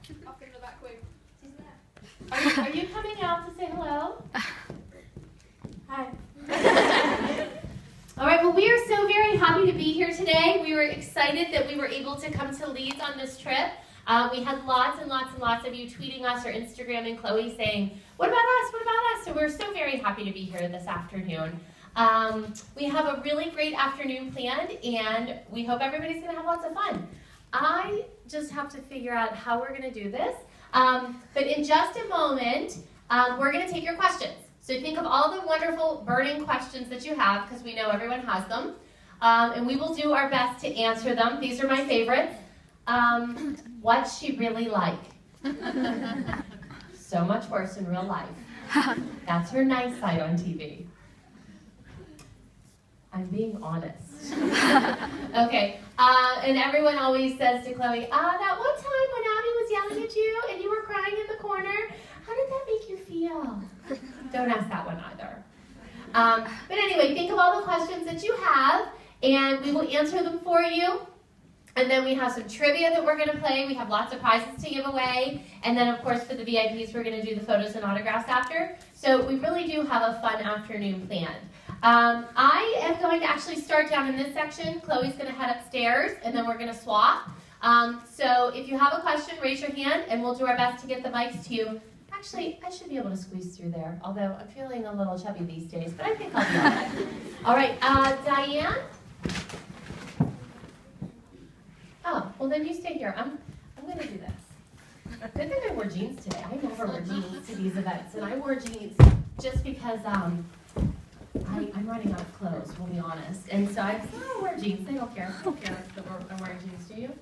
Up in the back way. Are you coming out to say hello? Hi. All right, well, we are so very happy to be here today. We were excited that we were able to come to Leeds on this trip. We had lots and lots and lots of you tweeting us or Instagramming Chloe saying, what about us, what about us? So we're so very happy to be here this afternoon. We have a really great afternoon planned, and we hope everybody's going to have lots of fun. I just have to figure out how we're going to do this. But in just a moment, we're going to take your questions. So think of all the wonderful burning questions that you have, because we know everyone has them. And we will do our best to answer them. These are my favorites. What's she really like? So much worse in real life. That's her nice side on TV. I'm being honest. Okay, and everyone always says to Chloe, that one time when Abby was yelling at you and you were crying in the corner, how did that make you feel? Don't ask that one either. But anyway, think of all the questions that you have, and we will answer them for you. And then we have some trivia that we're going to play. We have lots of prizes to give away. And then, of course, for the VIPs, we're going to do the photos and autographs after. So we really do have a fun afternoon planned. I am going to actually start down in this section. Chloe's going to head upstairs, and then we're going to swap. So if you have a question, raise your hand, and we'll do our best to get the mics to you. Actually, I should be able to squeeze through there, although I'm feeling a little chubby these days, but I think I'll be all right. All right, Diane? Oh, well then you stay here. I'm going to do this. Good thing I wore jeans today. I never wear jeans to these events, and I wore jeans just because I'm running out of clothes, we'll be honest. And so I wear jeans. They don't care. They don't care that I'm wearing jeans, do you?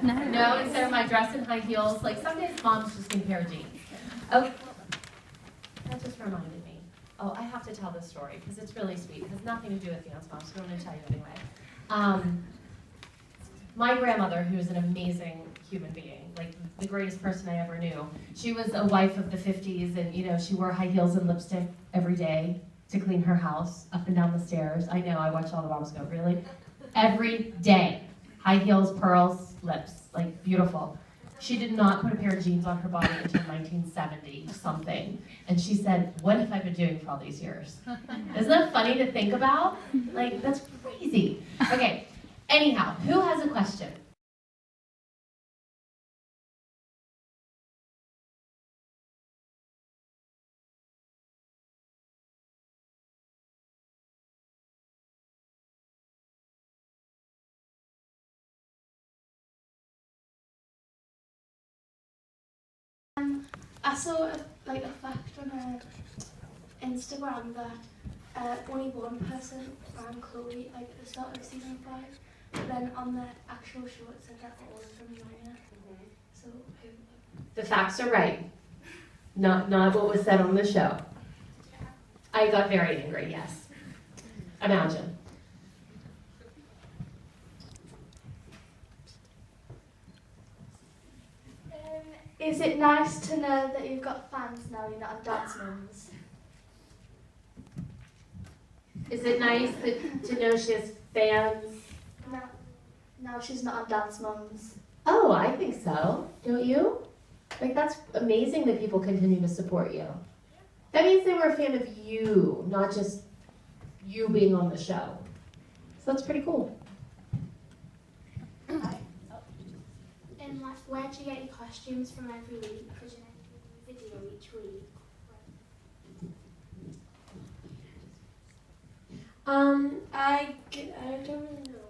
No, instead of my dress and high heels. Like some days moms just need a pair of jeans. Okay. That just reminded me. Oh, I have to tell this story because it's really sweet. It has nothing to do with Dance Moms, so I'm going to tell you anyway. My grandmother, who is an amazing human being, like the greatest person I ever knew, she was a wife of the 50s, and you know, she wore high heels and lipstick every day to clean her house, up and down the stairs. I know, I watch all the moms go, really? Every day. High heels, pearls, lips, like beautiful. She did not put a pair of jeans on her body until 1970 something. And she said, what have I been doing for all these years? Isn't that funny to think about? Like, that's crazy. Okay, anyhow, who has a question? I saw a fact on Instagram that only one person ran Chloe at the start of season 5, but then on the actual show it said that all of them ran it. So The facts are right. Not what was said on the show. I got very angry, yes. Imagine. Is it nice to know that you've got fans now, you're not on Dance Moms? Is it nice to know she has fans? No, she's not on Dance Moms. Oh, I think so. Don't you? Like, that's amazing that people continue to support you. That means they were a fan of you, not just you being on the show. So that's pretty cool. And where do you get your costumes from every week? Because you make a video each week. I don't really know.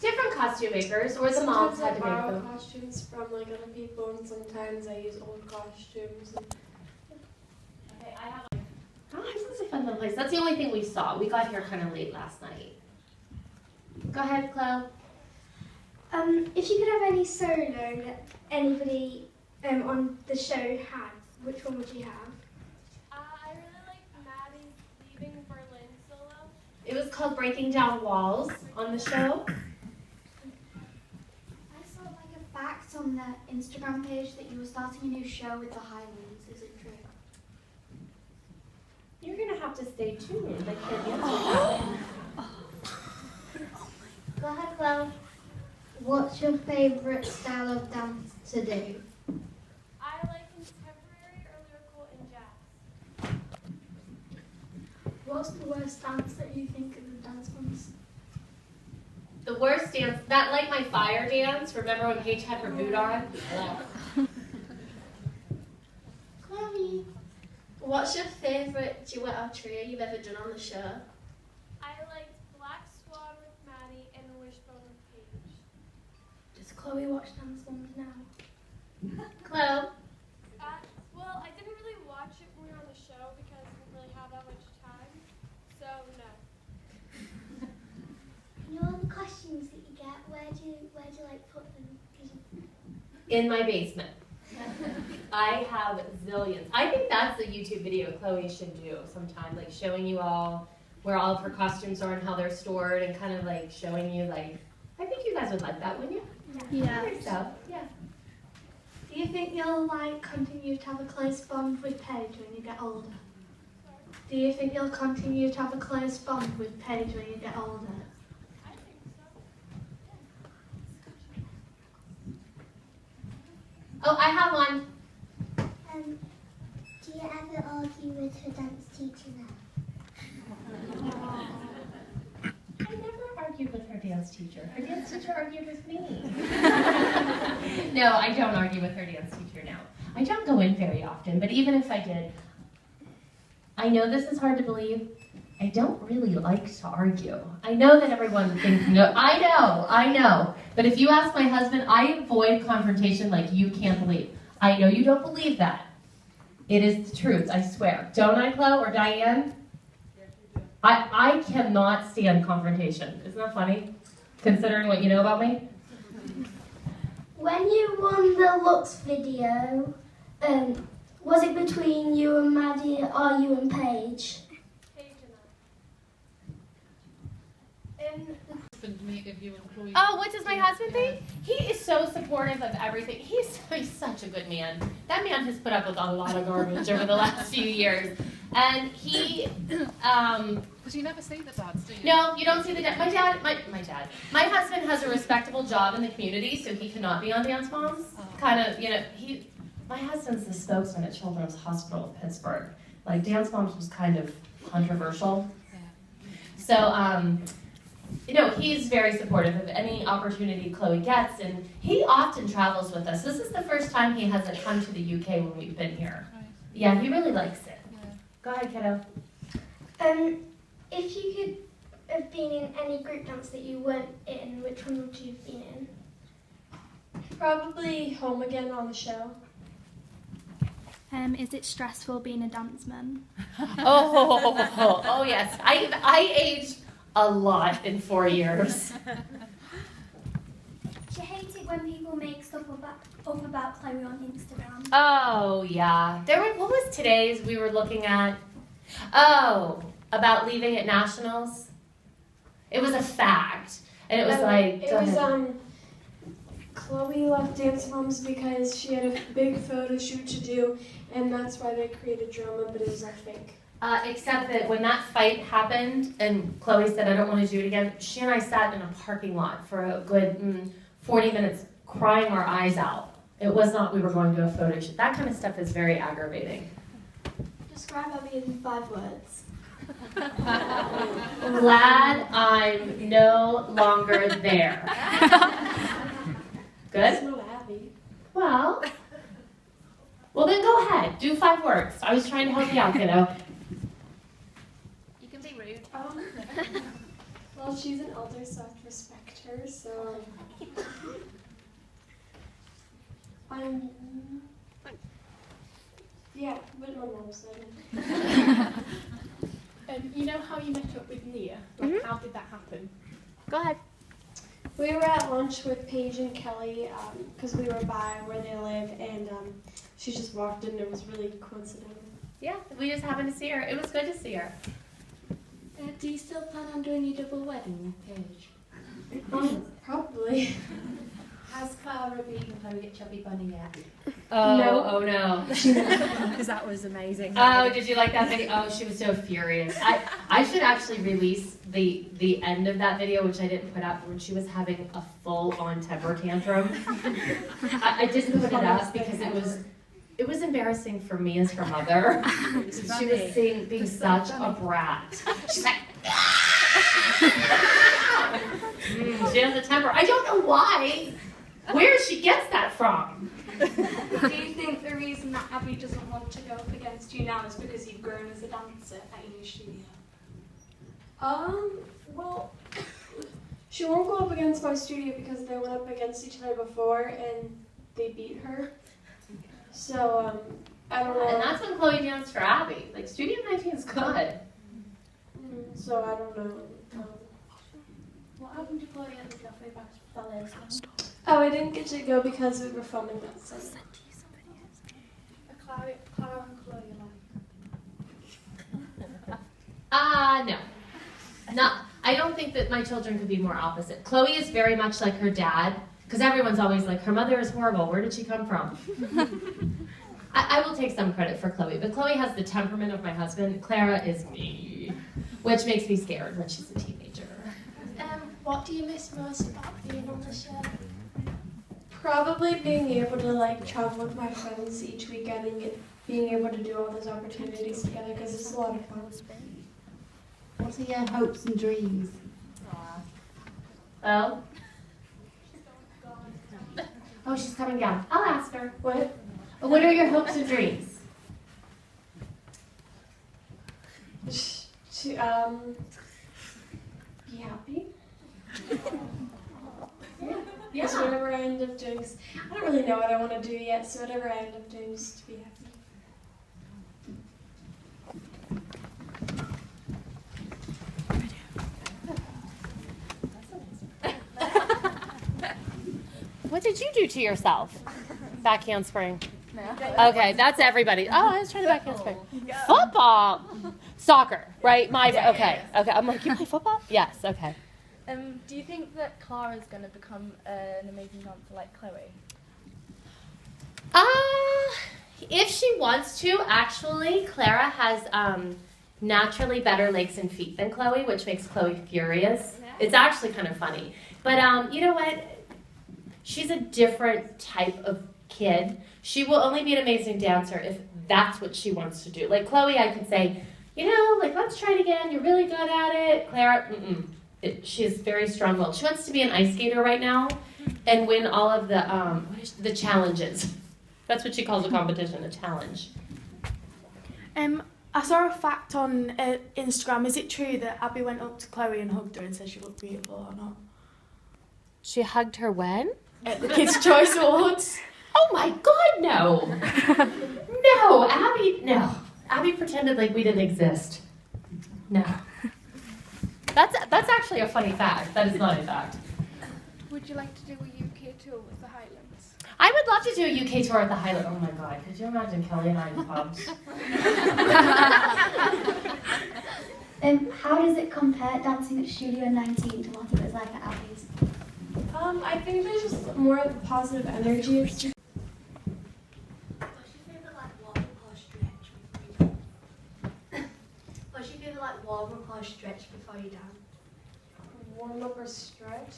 Different costume makers, or the moms had to make borrow them. costumes from like other people, and sometimes I use old costumes. Okay, I have. Oh, this is a fun little place. That's the only thing we saw. We got here kind of late last night. Go ahead, Chloe. If you could have any solo that anybody on the show had, which one would you have? I really like Maddie's Leaving Berlin solo. It was called Breaking Down Walls on the show. I saw a fact on the Instagram page that you were starting a new show with the Highlands. Is it true? You're gonna have to stay tuned. I can't answer that. Go ahead, Chloe. What's your favourite style of dance? to do? I like contemporary or lyrical and jazz. What's the worst dance that you think of the dance ones? The worst dance, that like my fire dance. Remember when Paige had her boot on? Chloe, what's your favourite duet or trio you've ever done on the show? I liked Black Swan with Maddie and Wishbone with Paige. Does Chloe watch dance ones now? Chloe? Well, I didn't really watch it when we were on the show because I didn't really have that much time. So, no. You know all the costumes that you get, where do you like put them? In my basement. I have zillions. I think that's a YouTube video Chloe should do sometime, like showing you all where all of her costumes are and how they're stored and kind of like showing you like, I think you guys would like that, wouldn't you? Yeah. I think so, yeah. Do you think you'll continue to have a close bond with Paige when you get older? Do you think you'll continue to have a close bond with Paige when you get older? I think so. Oh, I have one. Do you ever argue with her dance teacher now? I never argued with her dance teacher. Her dance teacher argued with me. No, I don't argue with her dance teacher now. I don't go in very often, but even if I did, I know this is hard to believe. I don't really like to argue. I know that everyone thinks, no, I know. But if you ask my husband, I avoid confrontation like you can't believe. I know you don't believe that. It is the truth, I swear. Don't I, Chloe or Diane? I cannot stand confrontation. Isn't that funny? Considering what you know about me? When you won the Lux video, was it between you and Maddie or you and Paige? Paige and Oh, what does my husband think? He is so supportive of everything. He's such a good man. That man has put up with a lot of garbage over the last few years. And he, Because you never see the dads, do you? no, you don't see the dad. My husband has a respectable job in the community, so he cannot be on Dance Moms. Kind of, my husband's the spokesman at Children's Hospital of Pittsburgh. Like, Dance Moms was kind of controversial. So, he's very supportive of any opportunity Chloe gets, and he often travels with us. This is the first time he hasn't come to the UK when we've been here. Right. Yeah, he really likes it. Yeah. Go ahead, kiddo. If you could have been in any group dance that you weren't in, which one would you have been in? Probably Home Again on the show. Is it stressful being a danceman? Oh yes. I aged a lot in 4 years. Do you hate it when people make stuff up about Chloe on Instagram? Oh yeah. What was today's we were looking at? Oh, about leaving at nationals. It was a fact, and it was Chloe left Dance Moms because she had a big photo shoot to do, and that's why they created drama, but it was all fake. Except that when that fight happened and Chloe said, I don't want to do it again, she and I sat in a parking lot for a good 40 minutes crying our eyes out. It was not we were going to a photo shoot. That kind of stuff is very aggravating. Describe Abby in 5 words. Glad I'm no longer there. That's Good? not Abby. Well then go ahead. Do 5 words. I was trying to help you out, kiddo. You can be rude. Well, she's an elder, so I have to respect her, so... Yeah, what my mom said. You know how you met up with Nia? How did that happen? Go ahead. We were at lunch with Paige and Kelly, because we were by where they live, and she just walked in, and it was really coincidental. Yeah, we just happened to see her. It was good to see her. Do you still plan on doing your double wedding with Paige? Probably. Has Clara beaten Chloe at Chubby Bunny yet? No. Oh no. Because that was amazing. Oh, did you like that video? Oh, she was so furious. I should actually release the end of that video, which I didn't put up, when she was having a full-on temper tantrum. I didn't put it up because it was embarrassing for me as her mother. She was being such a brat. She's like, she has a temper. I don't know why. Where she gets that from. Do you think the reason that Abby doesn't want to go up against you now is because you've grown as a dancer at your studio? Well, she won't go up against my studio because they went up against each other before and they beat her. So, I don't know. And that's when Chloe danced for Abby. Like, Studio 19 is good. So, I don't know. What happened to Chloe at the Cafe Ballet? Oh, I didn't get to go because we were filming that Sunday. Clara and Chloe No. I don't think that my children could be more opposite. Chloe is very much like her dad, because everyone's always like, her mother is horrible. Where did she come from? I will take some credit for Chloe, but Chloe has the temperament of my husband. Clara is me, which makes me scared when she's a teenager. What do you miss most about being on the show? Probably being able to like travel with my friends each weekend and being able to do all those opportunities together because it's a lot of fun. What are your hopes and dreams? Well? Oh, she's coming down. I'll ask her. What? What are your hopes and dreams? To be happy. Yeah. So whatever I end up doing, I don't really know what I want to do yet, so whatever I end up doing is to be happy. What did you do to yourself? Back handspring. No. Okay, that's everybody. Oh, I was trying to back handspring. Football. Soccer, right? Okay. I'm like, you play football? Yes, okay. Do you think that Clara's going to become an amazing dancer like Chloe? If she wants to, actually, Clara has naturally better legs and feet than Chloe, which makes Chloe furious. It's actually kind of funny. But you know what? She's a different type of kid. She will only be an amazing dancer if that's what she wants to do. Like Chloe, I could say, you know, like, let's try it again. You're really good at it. Clara, she's very strong-willed. She wants to be an ice skater right now and win all of the challenges. That's what she calls a competition, a challenge. I saw a fact on Instagram. Is it true that Abby went up to Chloe and hugged her and said she looked beautiful or not? She hugged her when? At the Kids' Choice Awards. Oh my God, no. No. Abby pretended like we didn't exist. No. That's actually a funny fact. That is not a fact. Would you like to do a UK tour with the Highlands? I would love to do a UK tour at the Highland. Oh my God, could you imagine Kelly and I in pubs? How does it compare dancing at Studio 19 to what it was like at Abby's? I think there's just more of the positive energy. What's your favourite warm up or stretch before you dance? Warm up or stretch?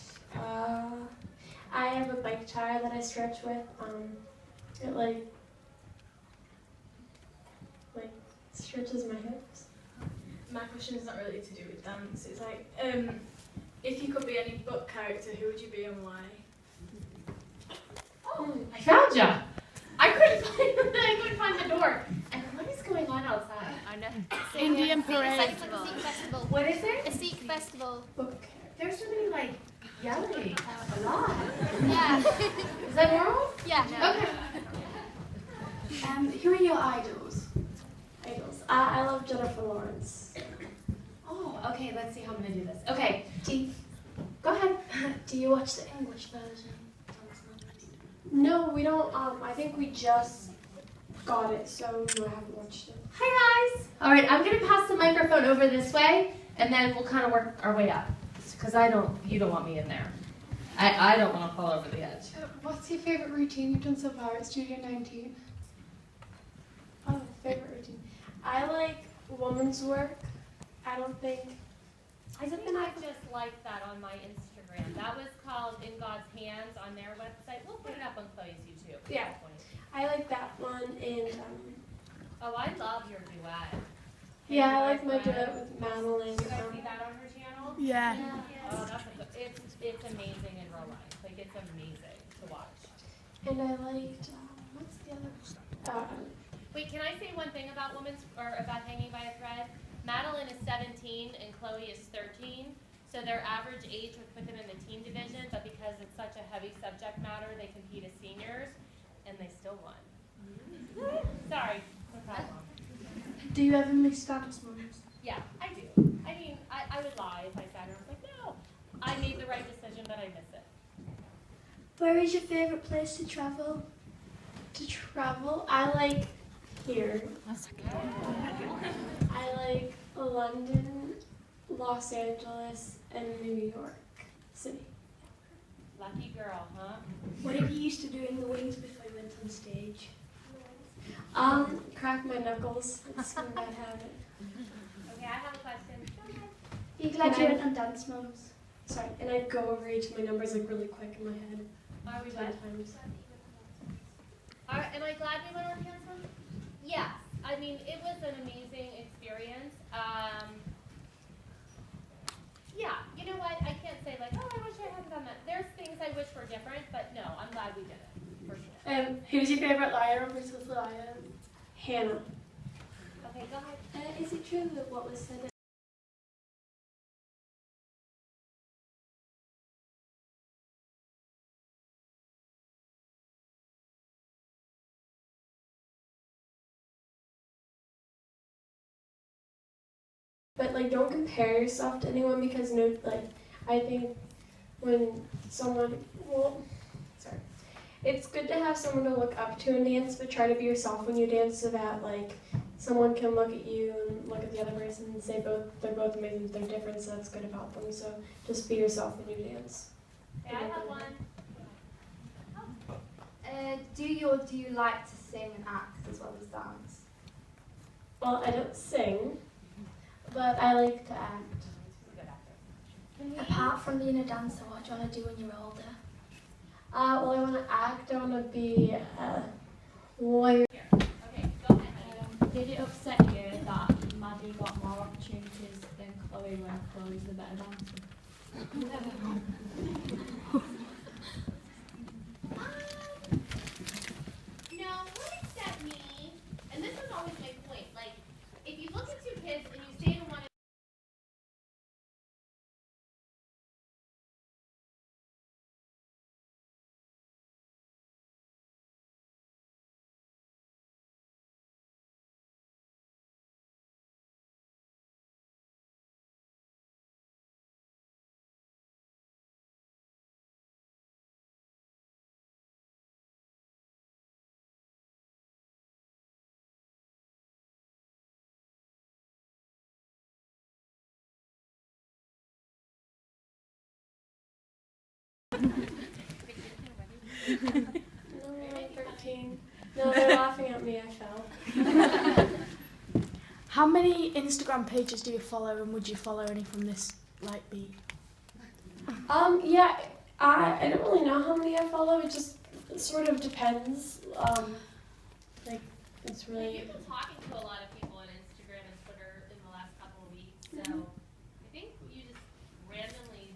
I have a bike tire that I stretch with. It like stretches my hips. My question is not really to do with dance. It's like, if you could be any book character, who would you be and why? Oh, I found ya! I couldn't find the door. And what is going on outside? I know. Indian parade. It's like a Sikh festival. What is there? A Sikh festival. There's somebody like yelling a lot. Yeah. Is that normal? Yeah. Okay. Who are your idols? I love Jennifer Lawrence. Oh, okay, let's see how I'm gonna do this. Okay, go ahead. Do you watch the English version? No, we don't. I think we just got it, so I haven't watched it. Hi guys. All right, I'm gonna pass the microphone over this way, and then we'll kind of work our way up, because you don't want me in there. I don't want to fall over the edge. What's your favourite routine you've done so far at Studio 19? Oh, favourite routine. I like woman's work. I don't think. I think I just liked that on my Instagram. That was called In God's Hands on their website. We'll put it up on Chloe's YouTube. Yeah. I like that one, and Oh, I love your duet. yeah, I like my duet with Madeline. You guys see that on her channel? Yeah. Oh, it's amazing in real life. Like, it's amazing to watch. And I liked, what's the other? Wait, can I say one thing about about hanging by a thread? Madeline is 17 and Chloe is 13. So their average age would put them in the teen division, but because it's such a heavy subject matter, they compete as seniors, and they still won. Sorry, no problem. Do you ever miss dance mums? Yeah, I do. I mean, I would lie if I sat here and was like, no, I made the right decision, but I miss it. Where is your favourite place to travel? To travel, I like here. I like London, Los Angeles, and New York City. Lucky girl, huh? What did you used to do in the wings before you went on stage? Crack my knuckles. It's a bad habit. Okay, I have a question. Go ahead. You glad you went on Dance Mums? Sorry, and I'd go over each of my numbers like really quick in my head. Are we 10 glad? times. Am I glad we went on Dance Moms? Yes. I mean, it was an amazing experience. Yeah, you know what? I can't say like, oh, I wish I hadn't done that. There's things I wish were different, but no, I'm glad we did it, for sure. Who's your favorite liar versus liar? Hannah. Okay, go ahead. Is it true that what was said But like, don't compare yourself to anyone because I think when someone, it's good to have someone to look up to in dance, but try to be yourself when you dance so that like someone can look at you and look at the other person and say they're both amazing, they're different, so that's good about them. So just be yourself when you dance. Okay, I have one. Do you like to sing and act as well as dance? Well, I don't sing, but I like to act. Apart from being a dancer, what do you want to do when you're older? Well, I want to act. I want to be a lawyer. Okay, go ahead. Did it upset you that Maddie got more opportunities than Chloe when Chloe's the better dancer? No, what upset me, and this was always my point, like, if you look at two kids and you say to one No, I'm 13. No, they're laughing at me. I fell. How many Instagram pages do you follow, and would you follow any from this beat? Yeah, I don't really know how many I follow. It just sort of depends. It's really. You've been talking to a lot of people on Instagram and Twitter in the last couple of weeks, so I think you just randomly,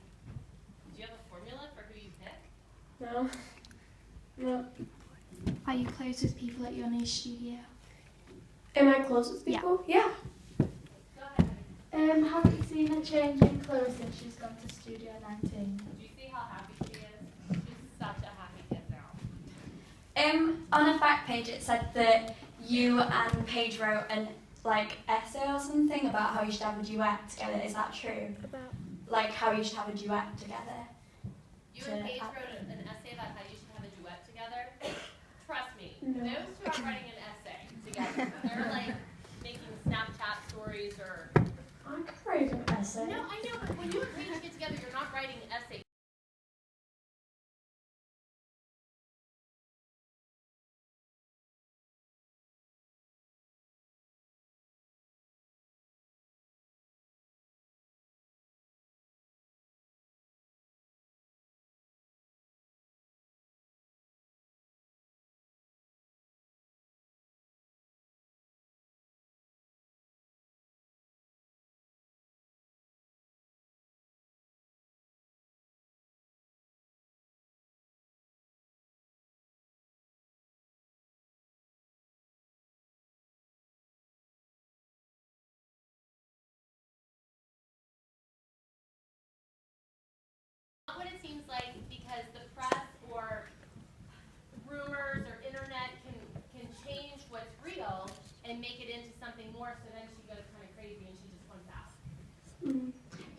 do you have a formula for who you pick? No. No. Are you close with people at your new studio? Am I close with people? Yeah. Go ahead. Have you seen a change in Chloe since she's gone to Studio 19? Do you see how happy she is? She's such a happy kid now. On a fact page it said that you and Paige wrote an essay or something about how you should have a duet together. Is that true? Like how you should have a duet together? You and Paige wrote an essay about how you should have a duet together. Trust me, No. those two aren't writing an essay together. They're like making Snapchat stories or. I could write an essay. No, I know, but when you and Paige get together, you're not writing essays.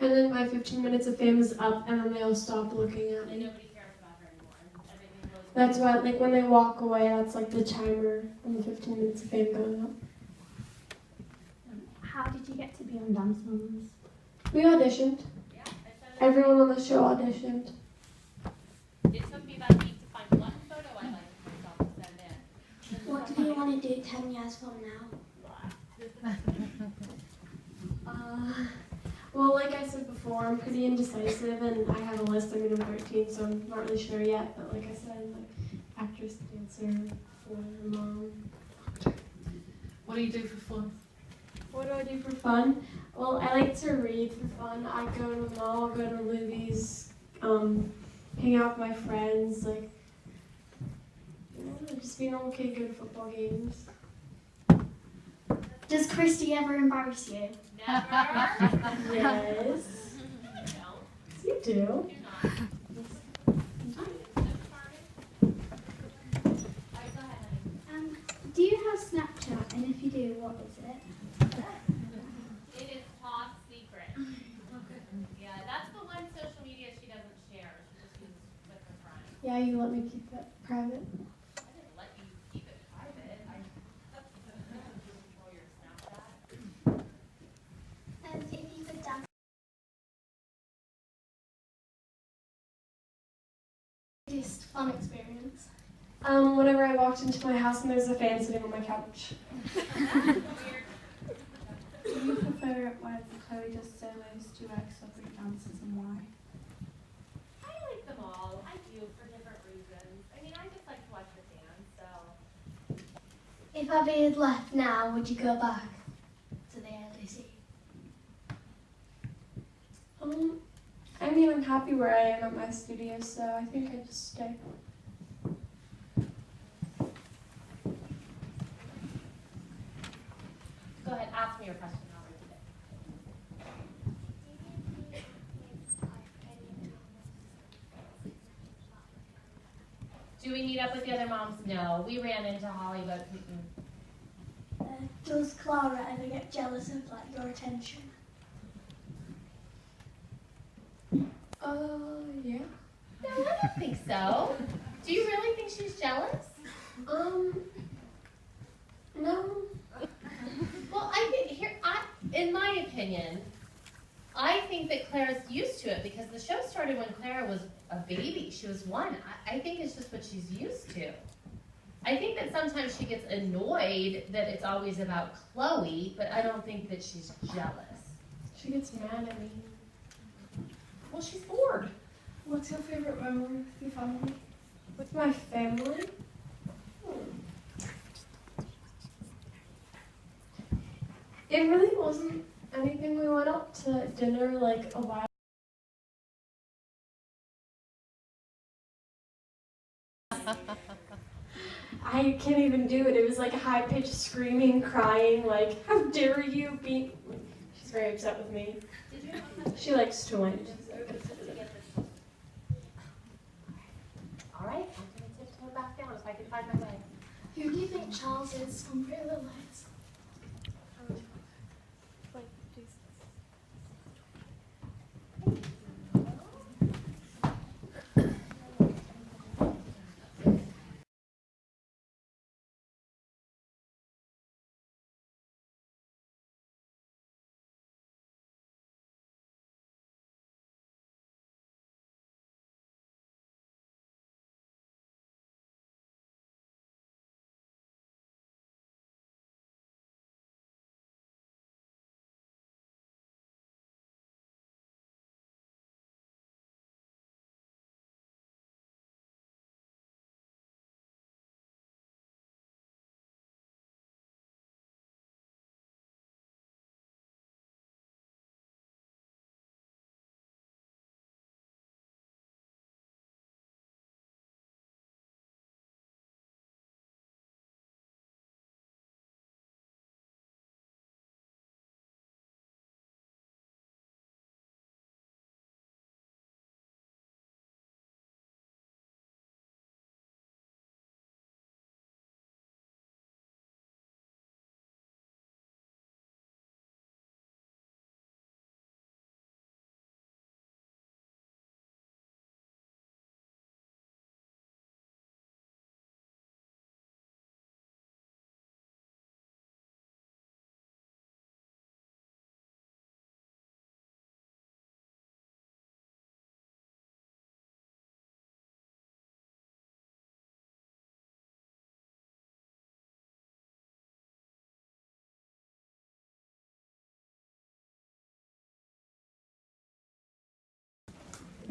And then my 15 minutes of fame is up, and then they'll stop looking at me. Nobody cares about her anymore. Everything goes. That's why, like, when they walk away, that's like the timer when the 15 minutes of fame goes up. How did you get to be on Dance Moms? We auditioned. Yeah, Everyone on the show auditioned. It took me about a week to find one photo I liked myself to send in. What do you want to do 10 years from now? Well, like I said before, I'm pretty indecisive, and I have a list. I mean, I'm 13, so I'm not really sure yet. But like I said, like actress, dancer, or mom. What do you do for fun? What do I do for fun? Well, I like to read for fun. I go to the mall, go to movies, hang out with my friends, like, you know, just be a normal kid, go to football games. Does Christy ever embarrass you? Never. Yes. You do. Do you have Snapchat? And if you do, what is it? It is top secret. Yeah, that's the one social media she doesn't share. She just uses with her friends. Yeah, you let me keep it private. I didn't let you keep it private. I control your Snapchat. And if you could dance. Biggest fun experience. Whenever I walked into my house and there's a fan sitting on my couch. Do you prefer it when Chloe does solos, duets, or group dances, and why? I like them all. I do for different reasons. I mean, I just like to watch her dance, so. If Abby had left now, would you go back to the LDC? I mean, I'm happy where I am at my studio, so I think I'd just stay. Go ahead, ask me your question. I'll repeat it. Do we meet up with the other moms? No. We ran into Holly, but Does Clara ever get jealous of like your attention? Yeah. no, I don't think so. Do you really think she's jealous? No. Well, in my opinion, I think that Clara's used to it because the show started when Clara was a baby. She was 1. I think it's just what she's used to. I think that sometimes she gets annoyed that it's always about Chloe, but I don't think that she's jealous. She gets mad at me. Well, she's bored. What's your favorite memory with your family? With my family? It really wasn't anything. We went out to dinner like a while. I can't even do it. It was like a high-pitched screaming, crying, like, how dare you be... She's very upset with me. She likes to win. All right, I'm going to tiptoe back down if I can find my way. Who do you think Charles is from Pretty Little Lights?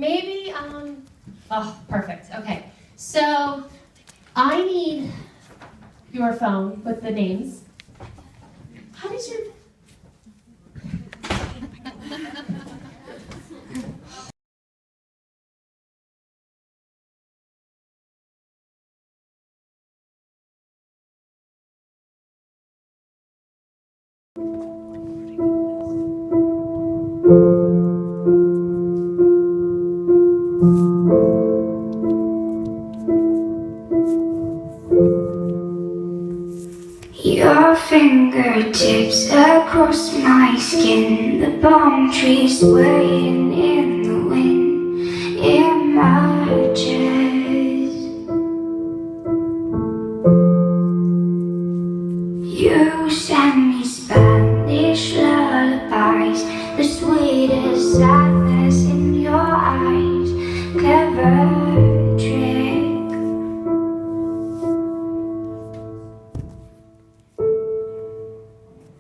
Maybe, oh, perfect, okay. So, I need your phone with the names. How did you? Your fingertips across my skin, the palm trees swaying in the wind, images. You sang me Spanish lullabies, the sweetest sadness in your eyes, clever trick.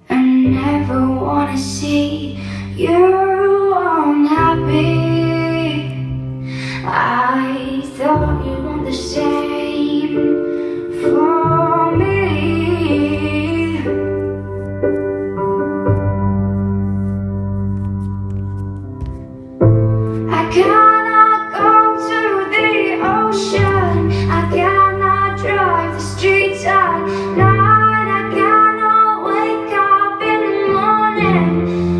I never wanna see you unhappy. I thought you'd want the same for me. I cannot go to the ocean, I cannot drive the streets at night, I cannot wake up in the morning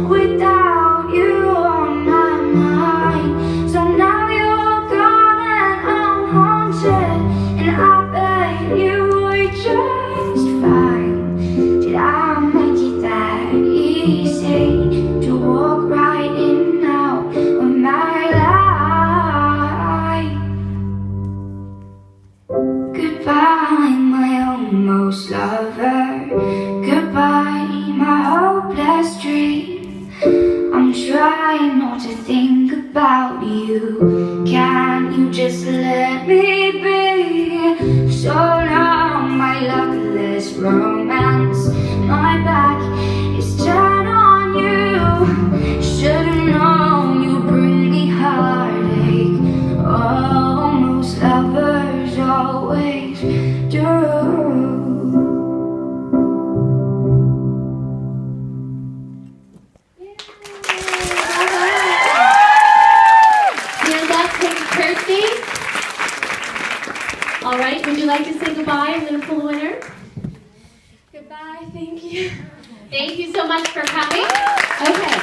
without you on my mind. So now you're gone and I'm haunted, and I bet you were just fine. Did I make it that easy to walk right in and out of my life? Goodbye, my almost lover. Goodbye, my hopeless dream. I'm trying not to think about you. Can you just let me be? So long, my luckless romance. My back is turned on you. Should've known you bring me heartache. Almost lovers always do. Hands up, Kirsty. All right, would you like to say goodbye and then pull the winner? Goodbye, thank you. Thank you so much for coming. Okay.